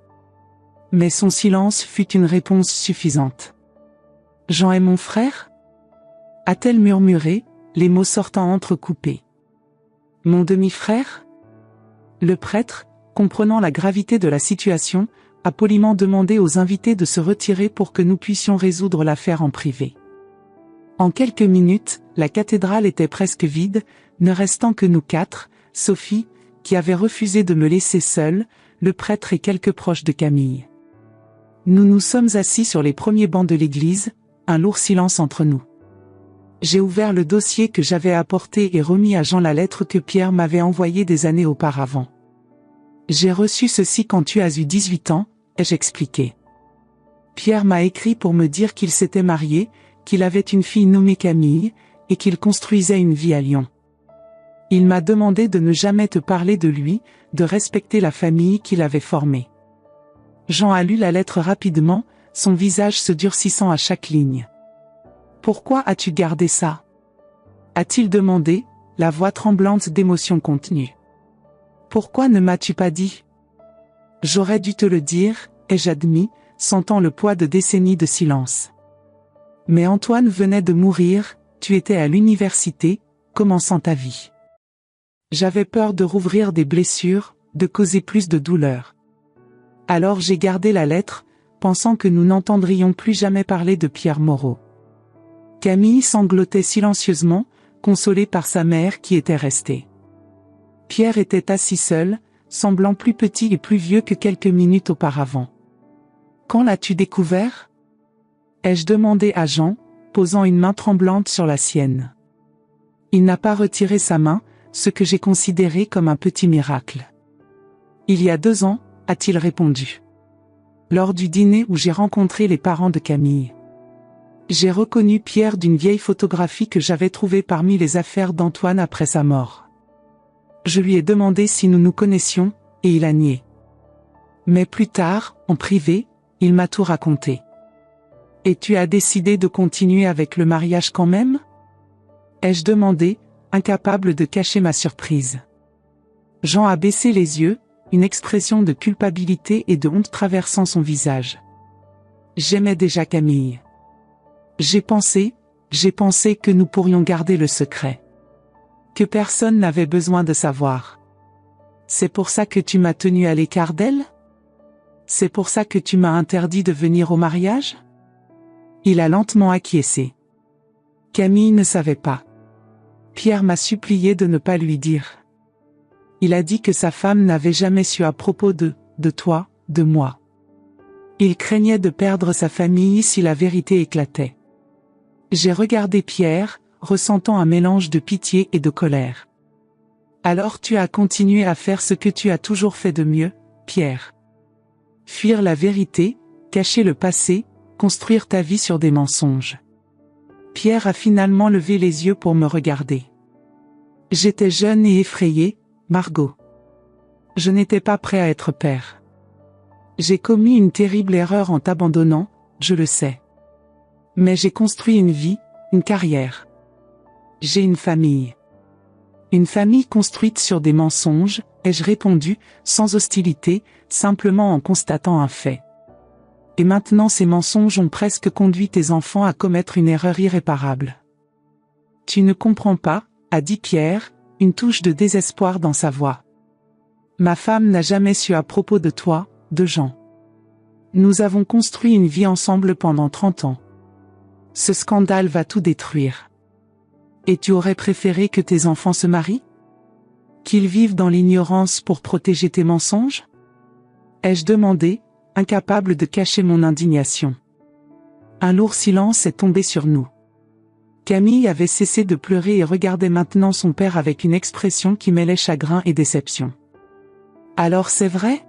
Mais son silence fut une réponse suffisante. « Jean est mon frère » a-t-elle murmuré, les mots sortant entrecoupés. « Mon demi-frère » Le prêtre, comprenant la gravité de la situation, a poliment demandé aux invités de se retirer pour que nous puissions résoudre l'affaire en privé. En quelques minutes, la cathédrale était presque vide, ne restant que nous quatre, Sophie, qui avait refusé de me laisser seule, le prêtre et quelques proches de Camille. Nous nous sommes assis sur les premiers bancs de l'église, un lourd silence entre nous. J'ai ouvert le dossier que j'avais apporté et remis à Jean la lettre que Pierre m'avait envoyée des années auparavant. « J'ai reçu ceci quand tu as eu 18 ans, ai-je expliqué. Pierre m'a écrit pour me dire qu'il s'était marié, qu'il avait une fille nommée Camille, et qu'il construisait une vie à Lyon. Il m'a demandé de ne jamais te parler de lui, de respecter la famille qu'il avait formée. » Jean a lu la lettre rapidement, son visage se durcissant à chaque ligne. « Pourquoi as-tu gardé ça » a-t-il demandé, la voix tremblante d'émotion contenue. « Pourquoi ne m'as-tu pas dit » J'aurais dû te le dire, ai-je admis, sentant le poids de décennies de silence. Mais Antoine venait de mourir, tu étais à l'université, commençant ta vie. J'avais peur de rouvrir des blessures, de causer plus de douleur. Alors j'ai gardé la lettre, pensant que nous n'entendrions plus jamais parler de Pierre Moreau. Camille sanglotait silencieusement, consolée par sa mère qui était restée. Pierre était assis seul, semblant plus petit et plus vieux que quelques minutes auparavant. « Quand l'as-tu découvert » ai-je demandé à Jean, posant une main tremblante sur la sienne. Il n'a pas retiré sa main, ce que j'ai considéré comme un petit miracle. « Il y a 2 ans, a-t-il répondu. Lors du dîner où j'ai rencontré les parents de Camille. J'ai reconnu Pierre d'une vieille photographie que j'avais trouvée parmi les affaires d'Antoine après sa mort. Je lui ai demandé si nous nous connaissions, et il a nié. Mais plus tard, en privé, il m'a tout raconté. Et tu as décidé de continuer avec le mariage quand même ? Ai-je demandé, incapable de cacher ma surprise. Jean a baissé les yeux, une expression de culpabilité et de honte traversant son visage. J'aimais déjà Camille. J'ai pensé que nous pourrions garder le secret. Que personne n'avait besoin de savoir. C'est pour ça que tu m'as tenu à l'écart d'elle ? C'est pour ça que tu m'as interdit de venir au mariage ? Il a lentement acquiescé. Camille ne savait pas. Pierre m'a supplié de ne pas lui dire. Il a dit que sa femme n'avait jamais su à propos de toi, de moi. Il craignait de perdre sa famille si la vérité éclatait. J'ai regardé Pierre, ressentant un mélange de pitié et de colère. Alors tu as continué à faire ce que tu as toujours fait de mieux, Pierre. Fuir la vérité, cacher le passé, construire ta vie sur des mensonges. Pierre a finalement levé les yeux pour me regarder. J'étais jeune et effrayé, Margot. Je n'étais pas prêt à être père. J'ai commis une terrible erreur en t'abandonnant, je le sais. Mais j'ai construit une vie, une carrière. J'ai une famille. Une famille construite sur des mensonges, ai-je répondu, sans hostilité, simplement en constatant un fait. Et maintenant ces mensonges ont presque conduit tes enfants à commettre une erreur irréparable. Tu ne comprends pas, a dit Pierre, une touche de désespoir dans sa voix. Ma femme n'a jamais su à propos de toi, de Jean. Nous avons construit une vie ensemble pendant 30 ans. Ce scandale va tout détruire. Et tu aurais préféré que tes enfants se marient? Qu'ils vivent dans l'ignorance pour protéger tes mensonges? Ai-je demandé, incapable de cacher mon indignation. Un lourd silence est tombé sur nous. Camille avait cessé de pleurer et regardait maintenant son père avec une expression qui mêlait chagrin et déception. « Alors c'est vrai ?»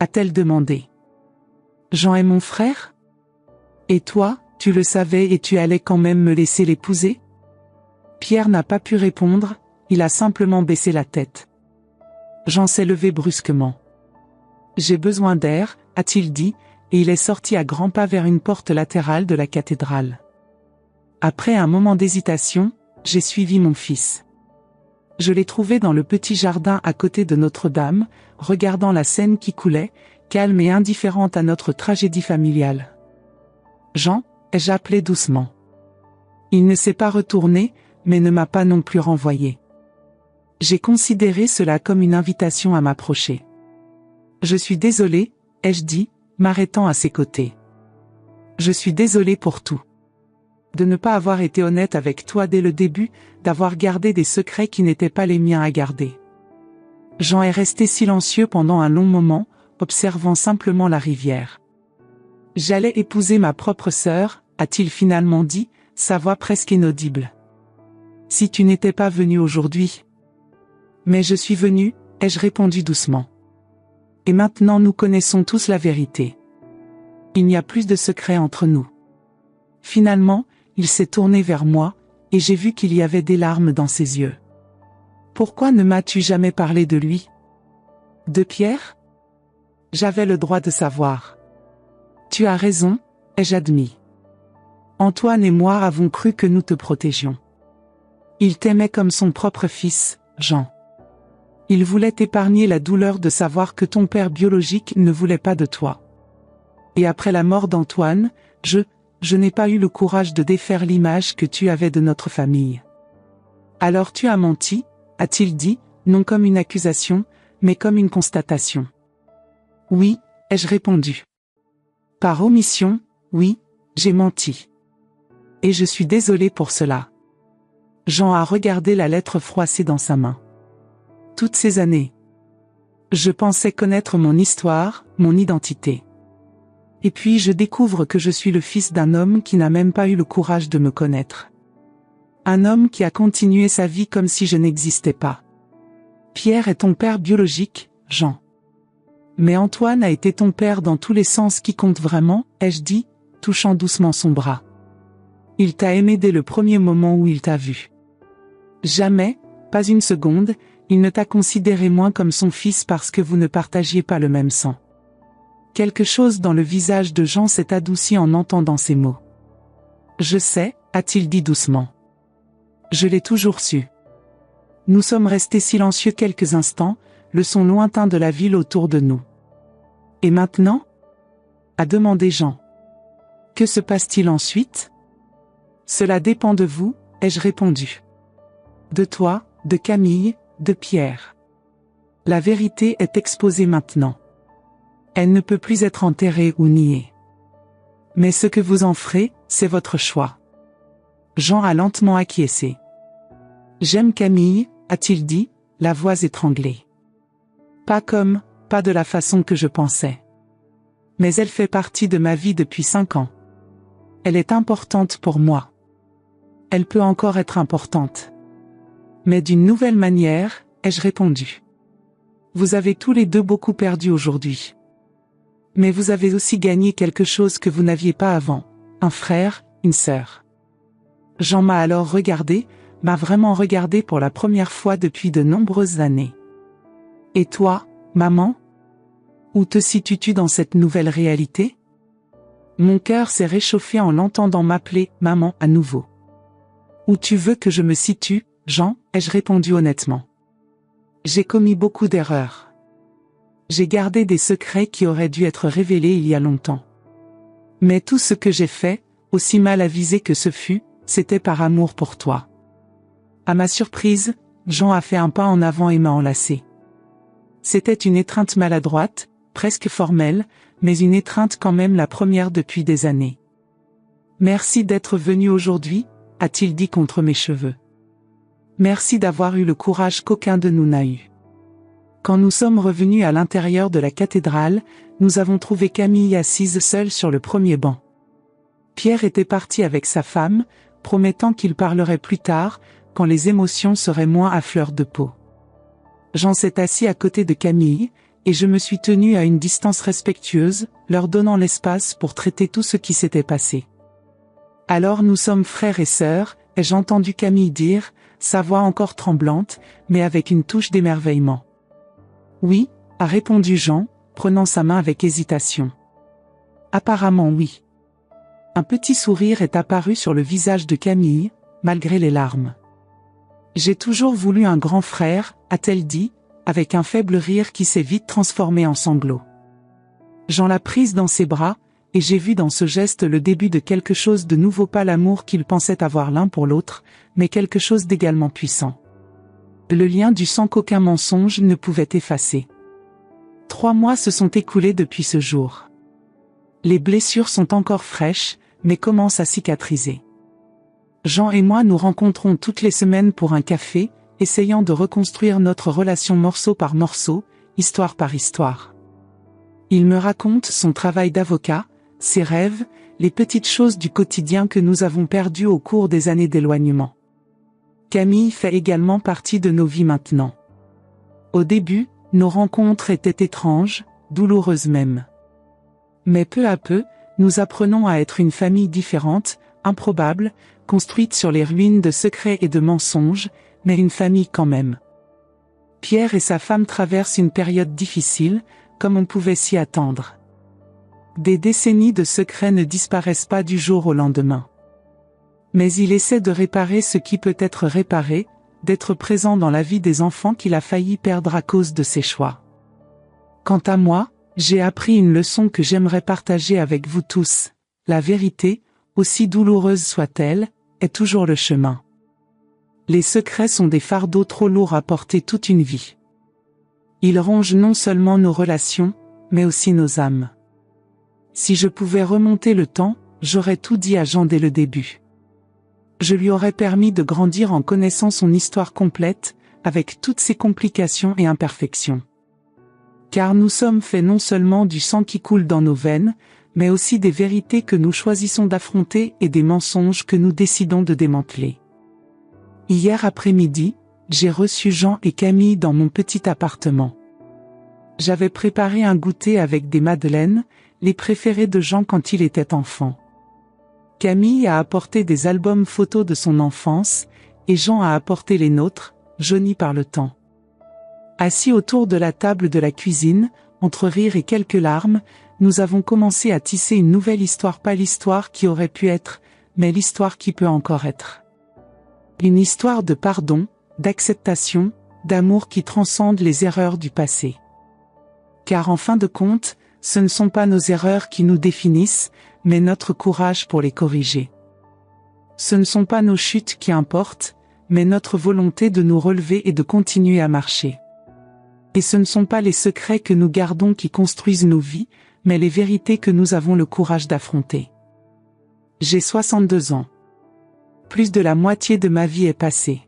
a-t-elle demandé. « Jean est mon frère? Et toi, tu le savais et tu allais quand même me laisser l'épouser ?» Pierre n'a pas pu répondre, il a simplement baissé la tête. Jean s'est levé brusquement. « J'ai besoin d'air », a-t-il dit, et il est sorti à grands pas vers une porte latérale de la cathédrale. Après un moment d'hésitation, j'ai suivi mon fils. Je l'ai trouvé dans le petit jardin à côté de Notre-Dame, regardant la Seine qui coulait, calme et indifférente à notre tragédie familiale. « Jean » ai-je appelé doucement. Il ne s'est pas retourné, mais ne m'a pas non plus renvoyé. J'ai considéré cela comme une invitation à m'approcher. « Je suis désolé » ai-je dit, m'arrêtant à ses côtés. « Je suis désolé pour tout. De ne pas avoir été honnête avec toi dès le début, d'avoir gardé des secrets qui n'étaient pas les miens à garder. » Jean est resté silencieux pendant un long moment, observant simplement la rivière. « J'allais épouser ma propre sœur, » a-t-il finalement dit, sa voix presque inaudible. « Si tu n'étais pas venu aujourd'hui. » Mais je suis venu, ai-je répondu doucement. Et maintenant nous connaissons tous la vérité. Il n'y a plus de secret entre nous. Finalement, il s'est tourné vers moi, et j'ai vu qu'il y avait des larmes dans ses yeux. Pourquoi ne m'as-tu jamais parlé de lui? De Pierre? J'avais le droit de savoir. Tu as raison, ai-je admis. Antoine et moi avons cru que nous te protégions. Il t'aimait comme son propre fils, Jean. Il voulait épargner la douleur de savoir que ton père biologique ne voulait pas de toi. Et après la mort d'Antoine, je n'ai pas eu le courage de défaire l'image que tu avais de notre famille. Alors tu as menti, a-t-il dit, non comme une accusation, mais comme une constatation. Oui, ai-je répondu. Par omission, oui, j'ai menti. Et je suis désolé pour cela. Jean a regardé la lettre froissée dans sa main. Toutes ces années. Je pensais connaître mon histoire, mon identité. Et puis je découvre que je suis le fils d'un homme qui n'a même pas eu le courage de me connaître. Un homme qui a continué sa vie comme si je n'existais pas. Pierre est ton père biologique, Jean. Mais Antoine a été ton père dans tous les sens qui comptent vraiment, ai-je dit, touchant doucement son bras. Il t'a aimé dès le premier moment où il t'a vu. Jamais, pas une seconde, il ne t'a considéré moins comme son fils parce que vous ne partagiez pas le même sang. Quelque chose dans le visage de Jean s'est adouci en entendant ces mots. Je sais, a-t-il dit doucement. Je l'ai toujours su. Nous sommes restés silencieux quelques instants, le son lointain de la ville autour de nous. Et maintenant? A demandé Jean. Que se passe-t-il ensuite? Cela dépend de vous, ai-je répondu. De toi, de Camille, de Pierre. La vérité est exposée maintenant. Elle ne peut plus être enterrée ou niée. Mais ce que vous en ferez, c'est votre choix. Jean a lentement acquiescé. J'aime Camille, a-t-il dit, la voix étranglée. Pas de la façon que je pensais. Mais elle fait partie de ma vie depuis 5 ans. Elle est importante pour moi. Elle peut encore être importante. Mais d'une nouvelle manière, ai-je répondu. Vous avez tous les deux beaucoup perdu aujourd'hui. Mais vous avez aussi gagné quelque chose que vous n'aviez pas avant, un frère, une sœur. Jean m'a alors regardé, m'a vraiment regardé pour la première fois depuis de nombreuses années. Et toi, maman? Où te situes-tu dans cette nouvelle réalité? Mon cœur s'est réchauffé en l'entendant m'appeler « maman » à nouveau. Où tu veux que je me situe, Jean, ai-je répondu honnêtement. J'ai commis beaucoup d'erreurs. J'ai gardé des secrets qui auraient dû être révélés il y a longtemps. Mais tout ce que j'ai fait, aussi mal avisé que ce fut, c'était par amour pour toi. À ma surprise, Jean a fait un pas en avant et m'a enlacé. C'était une étreinte maladroite, presque formelle, mais une étreinte quand même, la première depuis des années. Merci d'être venu aujourd'hui, a-t-il dit contre mes cheveux. Merci d'avoir eu le courage qu'aucun de nous n'a eu. Quand nous sommes revenus à l'intérieur de la cathédrale, nous avons trouvé Camille assise seule sur le premier banc. Pierre était parti avec sa femme, promettant qu'il parlerait plus tard, quand les émotions seraient moins à fleur de peau. Jean s'est assis à côté de Camille, et je me suis tenu à une distance respectueuse, leur donnant l'espace pour traiter tout ce qui s'était passé. Alors nous sommes frères et sœurs, ai-je entendu Camille dire, sa voix encore tremblante, mais avec une touche d'émerveillement. Oui, a répondu Jean, prenant sa main avec hésitation. Apparemment oui. Un petit sourire est apparu sur le visage de Camille, malgré les larmes. J'ai toujours voulu un grand frère, a-t-elle dit, avec un faible rire qui s'est vite transformé en sanglots. Jean l'a prise dans ses bras, et j'ai vu dans ce geste le début de quelque chose de nouveau, pas l'amour qu'ils pensaient avoir l'un pour l'autre, mais quelque chose d'également puissant. Le lien du sang qu'aucun mensonge ne pouvait effacer. 3 mois se sont écoulés depuis ce jour. Les blessures sont encore fraîches, mais commencent à cicatriser. Jean et moi nous rencontrons toutes les semaines pour un café, essayant de reconstruire notre relation morceau par morceau, histoire par histoire. Il me raconte son travail d'avocat, ses rêves, les petites choses du quotidien que nous avons perdues au cours des années d'éloignement. Camille fait également partie de nos vies maintenant. Au début, nos rencontres étaient étranges, douloureuses même. Mais peu à peu, nous apprenons à être une famille différente, improbable, construite sur les ruines de secrets et de mensonges, mais une famille quand même. Pierre et sa femme traversent une période difficile, comme on pouvait s'y attendre. Des décennies de secrets ne disparaissent pas du jour au lendemain. Mais il essaie de réparer ce qui peut être réparé, d'être présent dans la vie des enfants qu'il a failli perdre à cause de ses choix. Quant à moi, j'ai appris une leçon que j'aimerais partager avec vous tous. La vérité, aussi douloureuse soit-elle, est toujours le chemin. Les secrets sont des fardeaux trop lourds à porter toute une vie. Ils rongent non seulement nos relations, mais aussi nos âmes. Si je pouvais remonter le temps, j'aurais tout dit à Jean dès le début. Je lui aurais permis de grandir en connaissant son histoire complète, avec toutes ses complications et imperfections. Car nous sommes faits non seulement du sang qui coule dans nos veines, mais aussi des vérités que nous choisissons d'affronter et des mensonges que nous décidons de démanteler. Hier après-midi, j'ai reçu Jean et Camille dans mon petit appartement. J'avais préparé un goûter avec des madeleines, les préférées de Jean quand il était enfant. Camille a apporté des albums photos de son enfance, et Jean a apporté les nôtres, jaunis par le temps. Assis autour de la table de la cuisine, entre rire et quelques larmes, nous avons commencé à tisser une nouvelle histoire, pas l'histoire qui aurait pu être, mais l'histoire qui peut encore être. Une histoire de pardon, d'acceptation, d'amour qui transcende les erreurs du passé. Car en fin de compte, ce ne sont pas nos erreurs qui nous définissent, mais notre courage pour les corriger. Ce ne sont pas nos chutes qui importent, mais notre volonté de nous relever et de continuer à marcher. Et ce ne sont pas les secrets que nous gardons qui construisent nos vies, mais les vérités que nous avons le courage d'affronter. J'ai 62 ans. Plus de la moitié de ma vie est passée.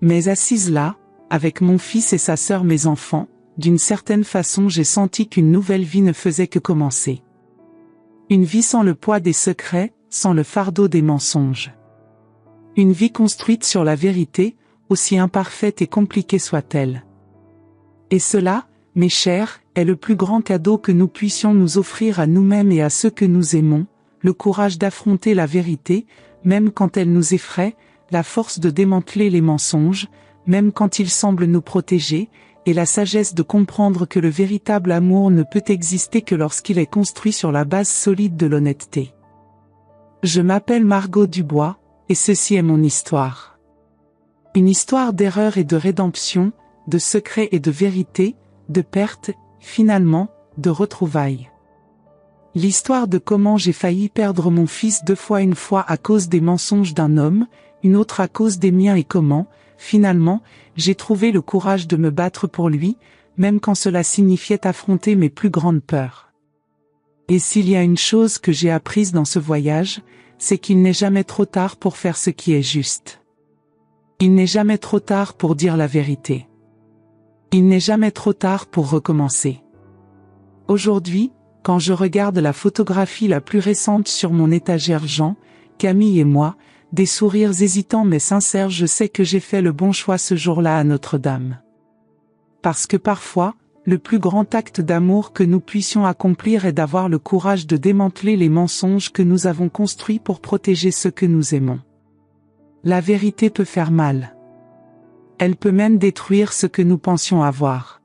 Mais assise là, avec mon fils et sa sœur, mes enfants, d'une certaine façon j'ai senti qu'une nouvelle vie ne faisait que commencer. Une vie sans le poids des secrets, sans le fardeau des mensonges. Une vie construite sur la vérité, aussi imparfaite et compliquée soit-elle. Et cela, mes chers, est le plus grand cadeau que nous puissions nous offrir à nous-mêmes et à ceux que nous aimons, le courage d'affronter la vérité, même quand elle nous effraie, la force de démanteler les mensonges, même quand ils semblent nous protéger, et la sagesse de comprendre que le véritable amour ne peut exister que lorsqu'il est construit sur la base solide de l'honnêteté. Je m'appelle Margot Dubois, et ceci est mon histoire. Une histoire d'erreur et de rédemption, de secrets et de vérité, de perte, finalement, de retrouvailles. L'histoire de comment j'ai failli perdre mon fils 2 fois, une fois à cause des mensonges d'un homme, une autre à cause des miens, et comment, finalement, j'ai trouvé le courage de me battre pour lui, même quand cela signifiait affronter mes plus grandes peurs. Et s'il y a une chose que j'ai apprise dans ce voyage, c'est qu'il n'est jamais trop tard pour faire ce qui est juste. Il n'est jamais trop tard pour dire la vérité. Il n'est jamais trop tard pour recommencer. Aujourd'hui, quand je regarde la photographie la plus récente sur mon étagère, Jean, Camille et moi, des sourires hésitants mais sincères, je sais que j'ai fait le bon choix ce jour-là à Notre-Dame. Parce que parfois, le plus grand acte d'amour que nous puissions accomplir est d'avoir le courage de démanteler les mensonges que nous avons construits pour protéger ceux que nous aimons. La vérité peut faire mal. Elle peut même détruire ce que nous pensions avoir.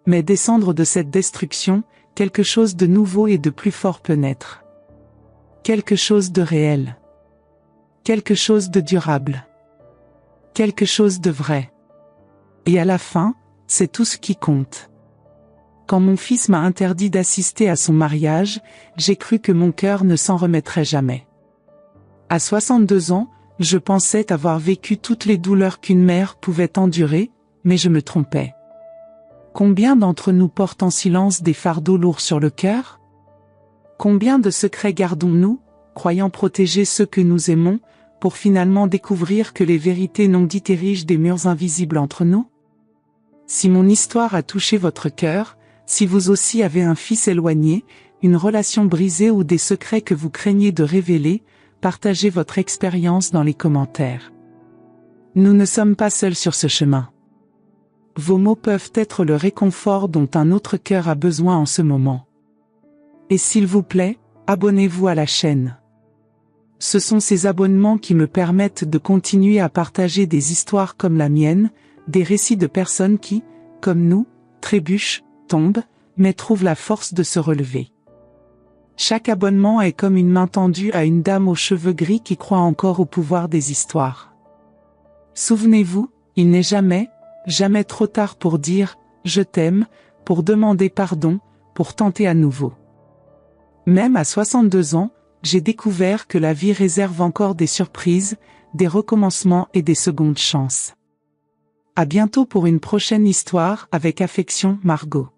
Mais descendre de cette destruction, quelque chose de nouveau et de plus fort peut naître. Quelque chose de réel. Quelque chose de durable. Quelque chose de vrai. Et à la fin, c'est tout ce qui compte. Quand mon fils m'a interdit d'assister à son mariage, j'ai cru que mon cœur ne s'en remettrait jamais. À 62 ans, je pensais avoir vécu toutes les douleurs qu'une mère pouvait endurer, mais je me trompais. Combien d'entre nous portent en silence des fardeaux lourds sur le cœur? Combien de secrets gardons-nous, croyant protéger ceux que nous aimons, pour finalement découvrir que les vérités non dites érigent des murs invisibles entre nous? Si mon histoire a touché votre cœur, si vous aussi avez un fils éloigné, une relation brisée ou des secrets que vous craignez de révéler, partagez votre expérience dans les commentaires. Nous ne sommes pas seuls sur ce chemin. Vos mots peuvent être le réconfort dont un autre cœur a besoin en ce moment. Et s'il vous plaît, abonnez-vous à la chaîne. Ce sont ces abonnements qui me permettent de continuer à partager des histoires comme la mienne, des récits de personnes qui, comme nous, trébuchent, tombent, mais trouvent la force de se relever. Chaque abonnement est comme une main tendue à une dame aux cheveux gris qui croit encore au pouvoir des histoires. Souvenez-vous, il n'est jamais, jamais trop tard pour dire « je t'aime », pour demander pardon, pour tenter à nouveau. Même à 62 ans, j'ai découvert que la vie réserve encore des surprises, des recommencements et des secondes chances. À bientôt pour une prochaine histoire avec affection, Margot.